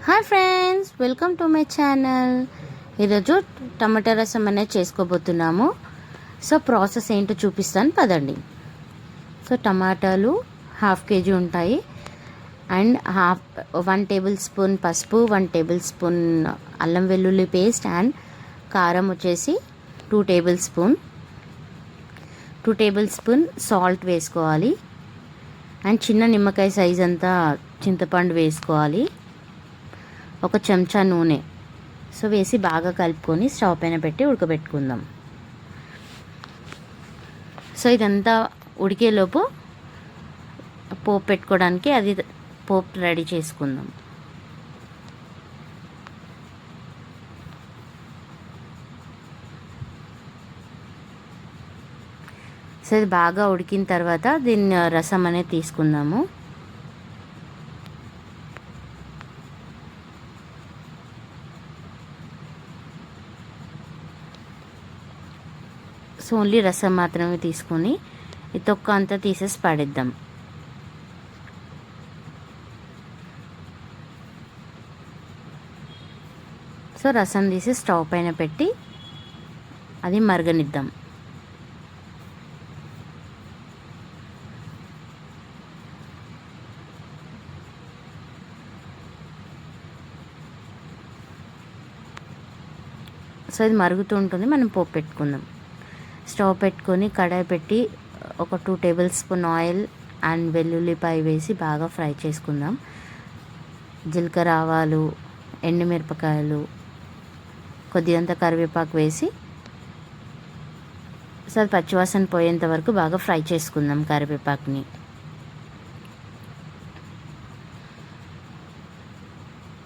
Hi friends, welcome to my channel. ఈరోజు టమాటా రసం అనేది చేసుకోబోతున్నాము. సో ప్రాసెస్ ఏంటో చూపిస్తాను పదండి. సో టమాటాలు 1/2 kg ఉంటాయి అండ్ 1 టేబుల్ స్పూన్ పసుపు, 1 టేబుల్ స్పూన్ అల్లం వెల్లుల్లి పేస్ట్ అండ్ కారం వచ్చేసి 2 table spoon, 2 table spoon salt వేసుకోవాలి అండ్ చిన్న నిమ్మకాయ సైజ్ అంతా చింతపండు వేసుకోవాలి. ఒక చెంచా నూనె సో వేసి బాగా కలుపుకొని స్టవ్ పైన పెట్టి ఉడకబెట్టుకుందాం. సో ఇదంతా ఉడికేలోపు పోపు పెట్టుకోవడానికి అది పోపు రెడీ చేసుకుందాం. సో ఇది బాగా ఉడికిన తర్వాత దీన్ని రసం అనేది తీసుకుందాము. సో ఓన్లీ రసం మాత్రమే తీసుకొని ఈ తొక్క అంతా తీసేసి పడేద్దాం. సో రసం తీసి స్టవ్ పైన పెట్టి అది మరగనిద్దాం. సో ఇది మరుగుతూ ఉంటుంది, మనం పోపు పెట్టుకుందాం. స్టవ్ పెట్టుకొని కడాయి పెట్టి ఒక 2 టేబుల్ స్పూన్ ఆయిల్ అండ్ వెల్లుల్లిపాయ వేసి బాగా ఫ్రై చేసుకుందాం. జీలకర్ర, ఆవాలు, ఎండుమిరపకాయలు, కొద్దిగంత కరివేపాకు వేసి సో అది పచ్చివాసన పోయేంత వరకు బాగా ఫ్రై చేసుకుందాం కరివేపాకుని.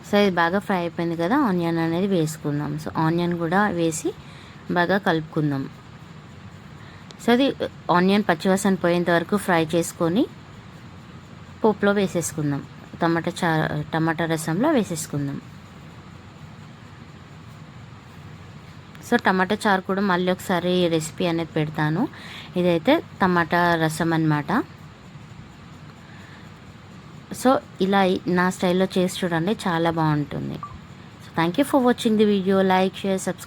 సో ఇది బాగా ఫ్రై అయిపోయింది కదా, ఆనియన్ అనేది వేసుకుందాం. సో ఆనియన్ కూడా వేసి బాగా కలుపుకుందాం. సో అది ఆనియన్ పచ్చివాసన పోయేంత వరకు ఫ్రై చేసుకొని పోపులో వేసేసుకుందాం. టమాటా రసంలో వేసేసుకుందాం. సో టమాటా చారు కూడా మళ్ళీ ఒకసారి రెసిపీ అనేది పెడతాను. ఇదైతే టమాటా రసం అన్నమాట. సో ఇలా నా స్టైల్లో చేసి చూడండి, చాలా బాగుంటుంది. So thank you for watching the video. Like, share, subscribe.